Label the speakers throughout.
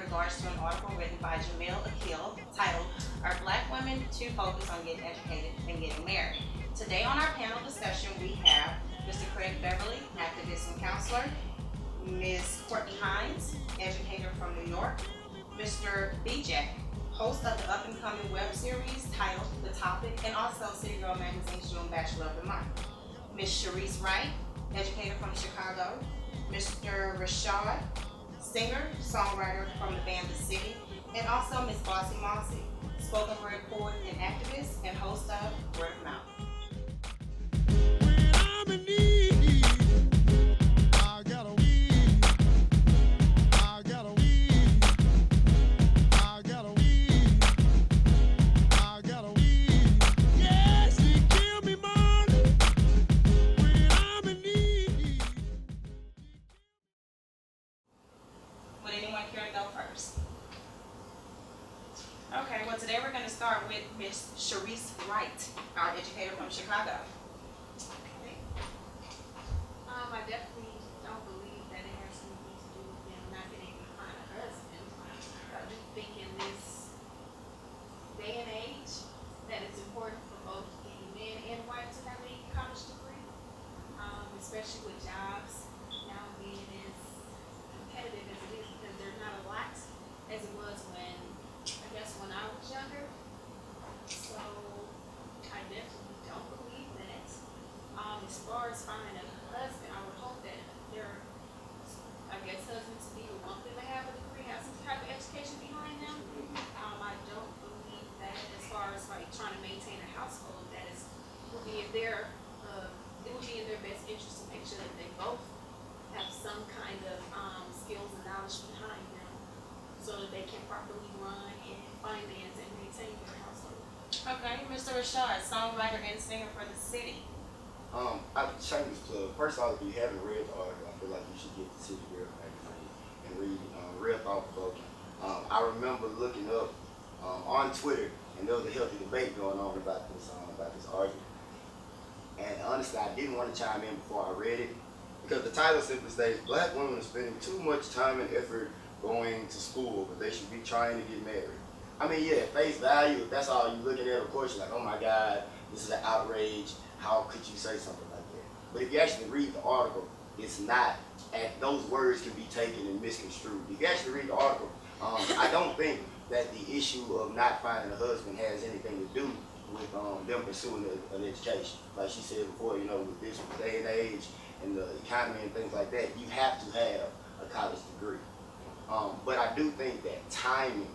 Speaker 1: regards to an article written by Jamila Akil titled, "Are Black Women Too Focused on Getting Educated and Getting Married?" Today on our panel discussion, we have Mr. Beverly, activist and counselor, Ms. Kourtney Hines, educator from New York, Mr. BJ, host of the up-and-coming web series titled The Topic, and also City Girl Magazine's June Bachelor of the Month, Ms. Sharese Wright, educator from Chicago, Mr. RaShard, singer, songwriter from the band The City, and also Ms. Bossie Mossie, spoken word poet and activist, and host of Word of Mouth.
Speaker 2: When I'm in need, I gotta weed. I gotta weed. I gotta weed. I gotta weed. Yes, you give me money when I'm in need.
Speaker 1: Would anyone care to go first? Okay, well today we're going to start with Ms. Sharese Wright, our educator from Chicago.
Speaker 3: Okay. I definitely don't believe that it has anything to do with them not being able to find a husband. I do think in this day and age that it's important for both any men and wife to have a college degree, especially with jobs now being as competitive as it is, because there's not a lot as it was when I was younger. So I definitely don't believe that. As far as finding a husband, I would hope that their, husbands to be would want them to have a degree, have some type of education behind them. I don't believe that as far as like trying to maintain a household, that is would be in their it would be in their best interest to make sure that they both have some kind of skills and knowledge behind them, so that they can properly run and finance and maintain their household.
Speaker 1: Okay, Mr. RaShard, songwriter and singer for The City.
Speaker 4: I've shameless plug. First of all, if you haven't read the article, I feel like you should get the City Girl magazine and read real thought-provoking. I remember looking up on Twitter, and there was a healthy debate going on about this argument. And honestly, I didn't want to chime in before I read it, because the title simply states, "Black women are spending too much time and effort going to school, but they should be trying to get married." I mean, yeah, at face value, if that's all you're looking at, of course you're like, oh my God, this is an outrage. How could you say something like that? But if you actually read the article, it's not, and those words can be taken and misconstrued. If you actually read the article, I don't think that the issue of not finding a husband has anything to do with them pursuing an education. Like she said before, with this day and age and the economy and things like that, you have to have a college degree. But I do think that timing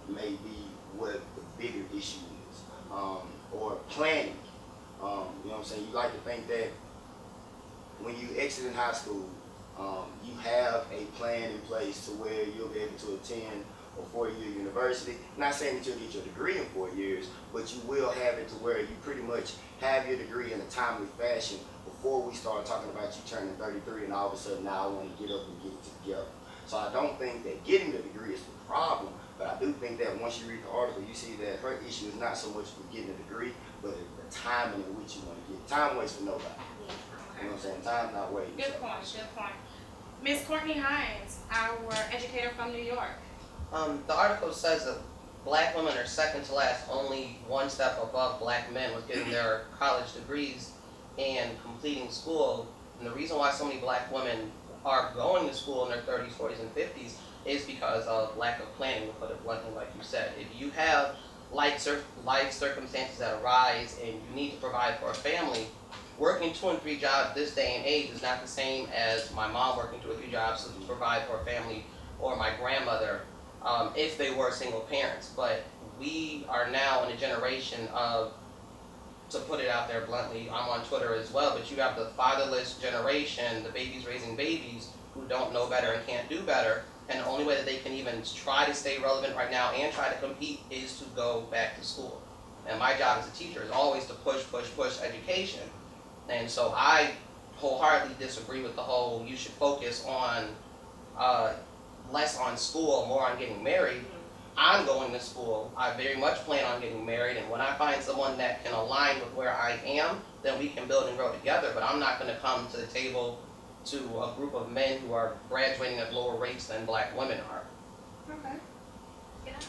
Speaker 4: may be what the bigger issue is, or planning. You know what I'm saying? You like to think that when you exit in high school, you have a plan in place to where you'll be able to attend a 4-year university. Not saying that you'll get your degree in 4 years, but you will have it to where you pretty much have your degree in a timely fashion before we start talking about you turning 33 and all of a sudden now I want to get up and get it together. So I don't think that getting the degree is the problem, but I do think that once you read the article, you see that her issue is not so much for getting a degree, but the timing in which you want to get it. Time waits for nobody. You know what I'm saying? Time not waiting.
Speaker 1: Good point, good point. Ms. Kourtney Hines, our educator from New York.
Speaker 5: The article says that black women are second to last, only one step above black men with getting their college degrees and completing school. And the reason why so many black women are going to school in their 30s, 40s, and 50s is because of lack of planning, to put it bluntly, like you said. If you have life circumstances that arise and you need to provide for a family, working 2 and 3 jobs this day and age is not the same as my mom working 2 or 3 jobs to provide for a family, or my grandmother if they were single parents. But we are now in a generation of, to put it out there bluntly, I'm on Twitter as well, but you have the fatherless generation, the babies raising babies who don't know better and can't do better, and the only way that they can even try to stay relevant right now and try to compete is to go back to school. And my job as a teacher is always to push education. And so I wholeheartedly disagree with the whole you should focus on less on school, more on getting married. I'm going to school. I very much plan on getting married, and when I find someone that can align with where I am, then we can build and grow together. But I'm not going to come to the table to a group of men who are graduating at lower rates than black women are.
Speaker 1: Okay.
Speaker 3: Can I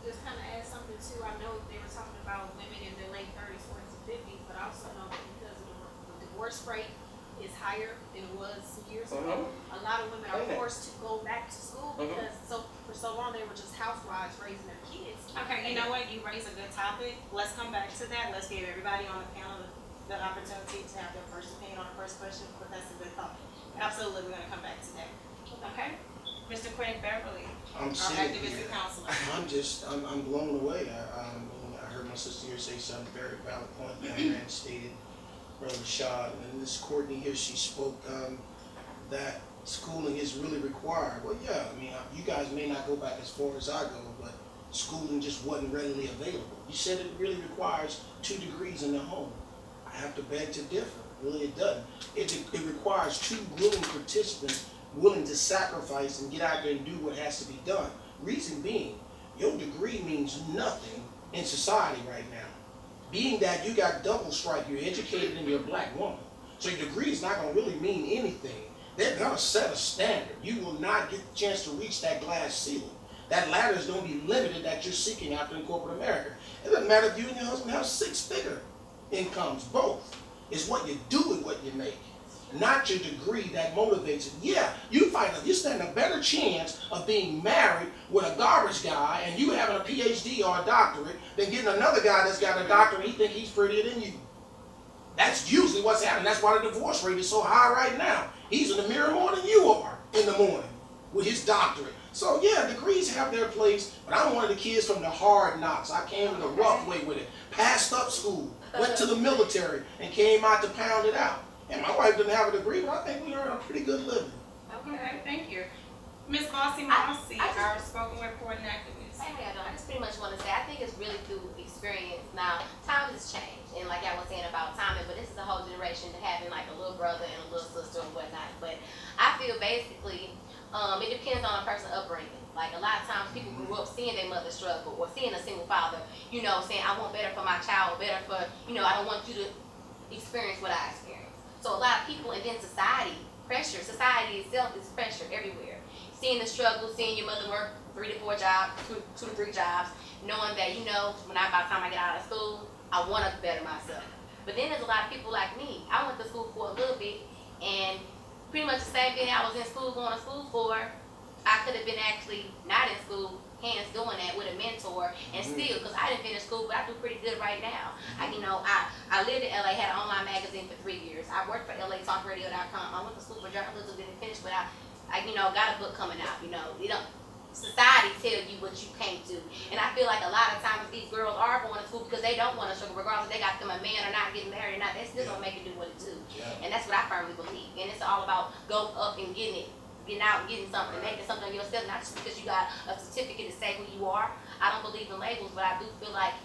Speaker 3: just kind of add something too? I know they were talking about women in their late 30s, 40s, and 50s, but I also know that because of the divorce rate is higher than it was years ago, a lot of women are forced to go back to school because for so long they were just housewives raising their kids.
Speaker 1: Okay, you know what? You raise a good topic. Let's come back to that. Let's give everybody on the panel the opportunity to have their first opinion on the first question, but that's a good thought. Absolutely, we're gonna come back to that. Okay? Mr. Quen Beverly,
Speaker 6: I'm
Speaker 1: our
Speaker 6: sitting
Speaker 1: activist
Speaker 6: here.
Speaker 1: and counselor.
Speaker 6: I'm blown away. I heard my sister here say something very valid point. Young man stated, Brother RaShard, and this Kourtney here, she spoke that schooling is really required. Well, yeah, I mean, you guys may not go back as far as I go, but schooling just wasn't readily available. You said it really requires 2 degrees in the home. I have to beg to differ. Really, it doesn't. It requires 2 willing participants willing to sacrifice and get out there and do what has to be done. Reason being, your degree means nothing in society right now. Being that you got double strike, you're educated and you're a black woman. So your degree is not going to really mean anything. They're going to set a standard. You will not get the chance to reach that glass ceiling. That ladder is going to be limited that you're seeking after in corporate America. It doesn't matter if you and your husband have 6-figure incomes, both. It's what you do with what you make, not your degree that motivates it. Yeah, you stand a better chance of being married with a garbage guy and you having a PhD or a doctorate than getting another guy that's got a doctorate and he think he's prettier than you. That's usually what's happening. That's why the divorce rate is so high right now. He's in the mirror more than you are in the morning with his doctorate. So yeah, degrees have their place, but I'm one of the kids from the hard knocks. I came in the rough way with it. Passed up school, went to the military, and came out to pound it out. And my wife didn't have a degree, but I think we earned a pretty good living.
Speaker 1: Okay, thank you. Miss Bossie Mossie, our spoken word coordinator.
Speaker 7: Hey, I just pretty much want to say, I think it's really through experience. Now, time has changed, and like I was saying about timing, but this is a whole generation to having like a little brother and a little sister and whatnot. But I feel basically, it depends on a person's upbringing. Like a lot of times people grew up seeing their mother struggle or seeing a single father, saying, I want better for my child, better for, I don't want you to experience what I experienced. So a lot of people, and then society itself is pressure everywhere. Seeing the struggle, seeing your mother work 3 to 4 jobs, 2 to 3 jobs, knowing that, by the time I get out of school, I want to better myself. But then there's a lot of people like me. I went to school for a little bit, and pretty much the same thing I was in school, going to school for, I could have been actually not in school, hands doing that with a mentor, and still, because I didn't finish school, but I do pretty good right now. I lived in LA, had an online magazine for 3 years. I worked for LATalkRadio.com. I went to school for journalism, didn't finish, but I got a book coming out. Society tell you what you can't do, and I feel like a lot of times these girls are going to school because they don't want to struggle, regardless if they got them a man or not, getting married or not. They still gonna make it do what it do, and that's what I firmly believe. And it's all about go up and getting out and getting something, making something of yourself, not just because you got a certificate to say who you are. I don't believe in labels, but I do feel like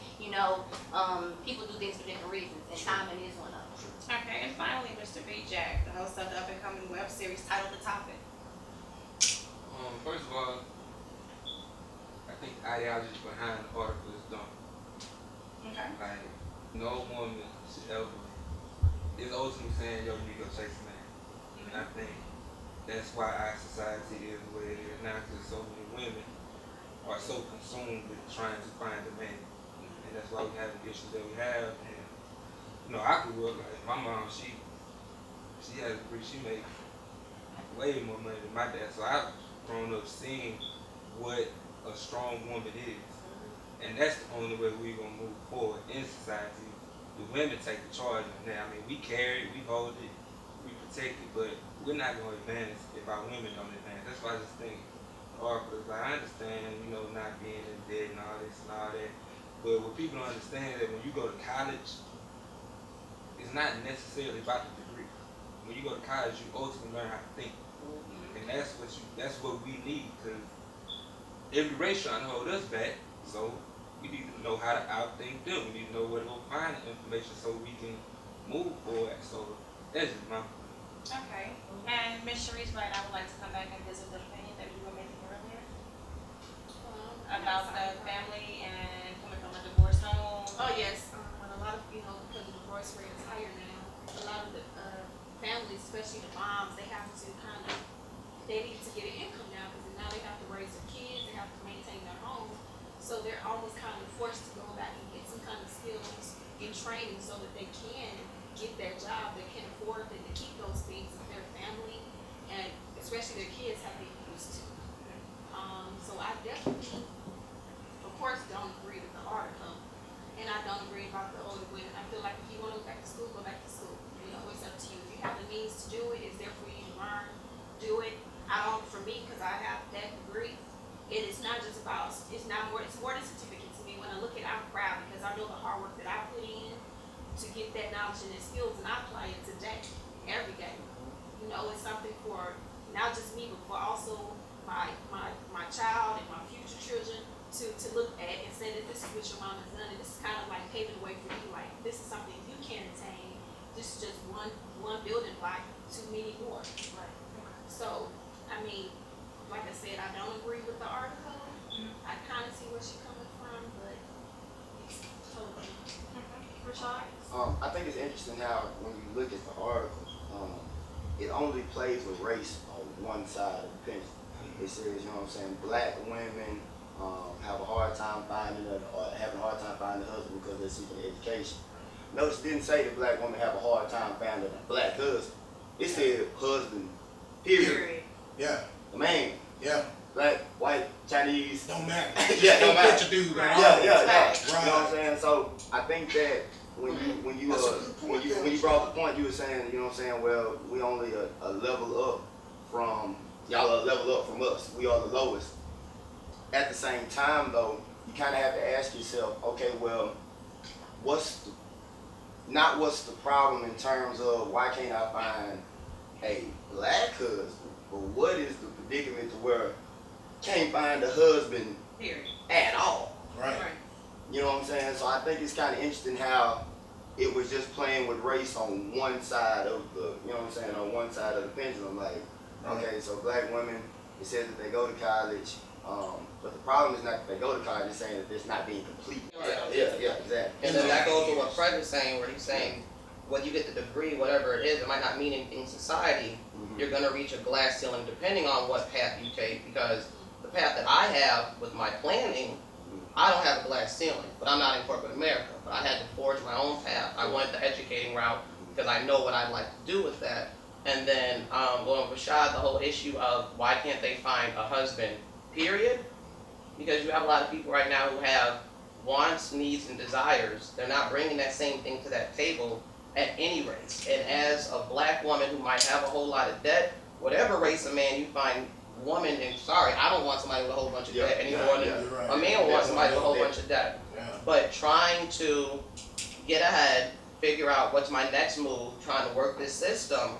Speaker 7: people do things for different reasons, and timing is one of them.
Speaker 1: Okay, and finally, Mr. B. Jack, the host of the up-and-coming web series titled The Topic.
Speaker 8: First of all, I think the ideology behind the article is dumb.
Speaker 1: Okay.
Speaker 8: Like, no woman should ever, it's ultimately saying, yo, you need to go chase a man. And I think that's why our society is the way it is now, because so many women are so consumed with trying to find a man. And that's why we have the issues that we have. And, I grew up, like, my mom, she has a degree, she makes way more money than my dad. So I've grown up seeing what a strong woman is. And that's the only way we're going to move forward in society. The women take the charge of that. I mean, we carry it, we hold it, we protect it, but we're not going to advance if our women don't advance. That's why I just think articles, like, I understand, not being in debt and all this and all that, but what people don't understand is that when you go to college, it's not necessarily about the degree. When you go to college, you ultimately learn how to think. And that's what we need, because every race trying to hold us back, so we need to know how to outthink them. We need to know where to go find the information so we can move forward. So that's just my point.
Speaker 1: Okay. And Miss Sharese Wright, I would like to come back and visit the opinion that you were making earlier about the family and coming from a divorced home.
Speaker 3: Oh yes, and a lot of because the divorce rate is higher now, a lot of the families, especially the moms, they need to get an income now because now they have to raise their kids, they have to maintain their home. So they're almost kind of forced to go back and get some kind of skills and training so that they can get that job, they can afford it, to keep those things that their family and especially their kids have been used to. So I definitely, of course, don't agree with the article, and I don't agree about the older women. I feel like if you want to go back to school, go back to school. You know, it's up to you. If you have the means to do it, it's there for you to learn, do it. I don't, for me, because I have that degree, it is not just about, it's more than certificate to me. When I look at it, I'm proud because I know the hard work that I put in to get that knowledge and the skills, and I apply it today, every day. You know, it's something for not just me, but for also my child and my future children to look at and say that this is what your mom has done, and this is kind of like paving the way for you. Like, this is something you can attain. This is just one building block to many more.
Speaker 7: Right.
Speaker 3: So, I mean, like I said, I don't agree with the article. I kind of see where she's coming from, but it's totally.
Speaker 7: RaShard?
Speaker 4: I think it's interesting how when you look at the article, it only plays with race on one side of the fence. It says, you know what I'm saying, black women have a hard time finding having a hard time finding a husband because they're seeking education. Notice it didn't say that black women have a hard time finding a black husband. It said husband, period.
Speaker 6: Yeah.
Speaker 4: A man.
Speaker 6: Yeah.
Speaker 4: Black, white, Chinese.
Speaker 6: Don't matter.
Speaker 4: Yeah, don't matter.
Speaker 6: Put your dude
Speaker 4: Yeah,
Speaker 6: right.
Speaker 4: yeah, yeah.
Speaker 6: Right.
Speaker 4: You know what I'm saying? So I think that when you brought the point, you were saying, you know what I'm saying, well, we only a level up from y'all are a level up from us. We are the lowest. At the same time though, you kinda have to ask yourself, okay, well, what's the problem in terms of why can't I find a black husband? But what is the predicament to where can't find a husband
Speaker 1: Period.
Speaker 4: at all?
Speaker 6: Right.
Speaker 4: You know what I'm saying? So I think it's kind of interesting how it was just playing with race on one side of the, you know what I'm saying, on one side of the pendulum. Like, okay, so black women, it says that they go to college, but the problem is not that they go to college, it's saying that it's not being complete. Yeah, exactly.
Speaker 5: And then that goes to what Fred is saying, where he's saying, when you get the degree, whatever it is, it might not mean anything in society. You're going to reach a glass ceiling depending on what path you take, because the path that I have with my planning, I don't have a glass ceiling, but I'm not in corporate America. But I had to forge my own path. I went the educating route because I know what I'd like to do with that. And then going with RaShard, the whole issue of why can't they find a husband, period? Because you have a lot of people right now who have wants, needs, and desires. They're not bringing that same thing to that table at any race. And as a black woman who might have a whole lot of debt, whatever race of man you find woman, and sorry, I don't want somebody with a whole bunch of debt any more than a man will want somebody with a whole bunch of debt.
Speaker 6: Yeah.
Speaker 5: But trying to get ahead, figure out what's my next move, trying to work this system,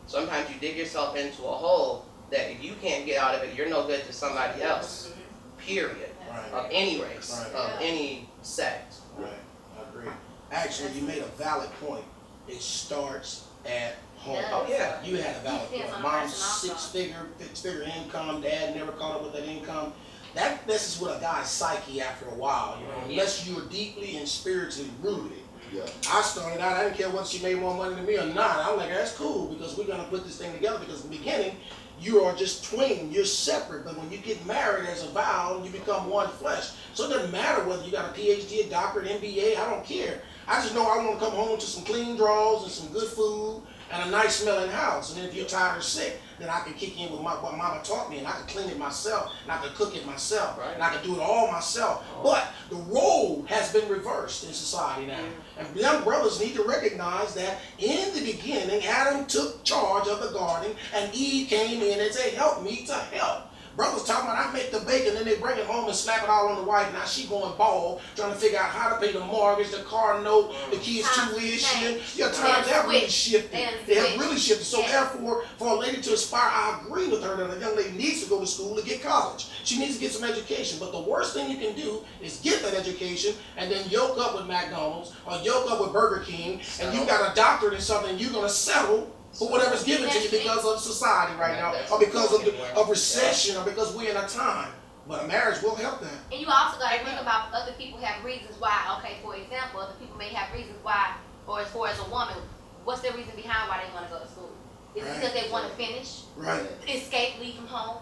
Speaker 5: sometimes you dig yourself into a hole that if you can't get out of it, you're no good to somebody else, period,
Speaker 6: Right.
Speaker 5: of any race,
Speaker 6: Right.
Speaker 5: of any sect.
Speaker 6: Right. I agree. Actually, you made a valid point. It starts at home.
Speaker 7: Yeah.
Speaker 5: Oh yeah.
Speaker 6: You had a valid
Speaker 7: Depends
Speaker 6: point.
Speaker 7: on the
Speaker 6: Mom's
Speaker 7: person also.
Speaker 6: six-figure income. Dad never caught up with that income. That messes with a guy's psyche after a while, you know, unless you're deeply and spiritually rooted.
Speaker 4: Yeah.
Speaker 6: I started out, I didn't care whether she made more money than me or not. I was like, that's cool because we're gonna put this thing together, because in the beginning, you are just twin, you're separate, but when you get married as a vow, you become one flesh. So it doesn't matter whether you got a PhD, a doctorate, MBA, I don't care. I just know I want to come home to some clean drawers and some good food and a nice smelling house. And then if you're tired or sick, then I can kick in with what mama taught me, and I can clean it myself, and I can cook it myself,
Speaker 5: Right.
Speaker 6: and I can do it all myself. But the role has been reversed in society now. And young brothers need to recognize that in the beginning, Adam took charge of the garden, and Eve came in and said, help me to help. Brothers talking about, I make the bacon, then they bring it home and slap it all on the wife. Now she going bald, trying to figure out how to pay the mortgage, the car note, the kids' tuition. Your times have really shifted. They have really shifted. So therefore, for a lady to aspire, I agree with her that a young lady needs to go to school to get college. She needs to get some education. But the worst thing you can do is get that education and then yoke up with McDonald's or yoke up with Burger King, and you got a doctorate in something, you're going to settle for whatever's given to you because of society right now, or because of recession, or because we're in a time. But a marriage will help that.
Speaker 7: And you also got to think about other people have reasons why. Okay, for example, other people may have reasons why, or as far as a woman, what's their reason behind why they want to go to school? Is it because they want to finish,
Speaker 6: Right.
Speaker 7: escape, leave from home?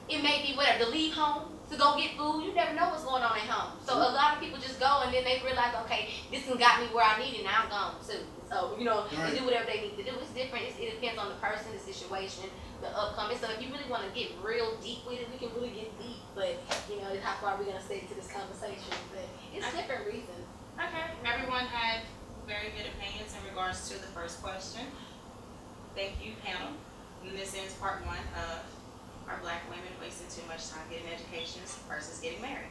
Speaker 7: it may be whatever, to leave home, to go get food. You never know what's going on at home. So a lot of people just go and then they realize, okay, this one got me where I need it, now I'm gone too. So, you know, they do whatever they need to do. It's different. It depends on the person, the situation, the upcoming. So if you really want to get real deep with it, we can really get deep. But, you know, how far are we going to stay to this conversation? But it's different reasons.
Speaker 1: Okay, everyone had very good opinions in regards to the first question. Thank you, panel. And this ends part one of our Black women wasting too much time getting educations versus getting married.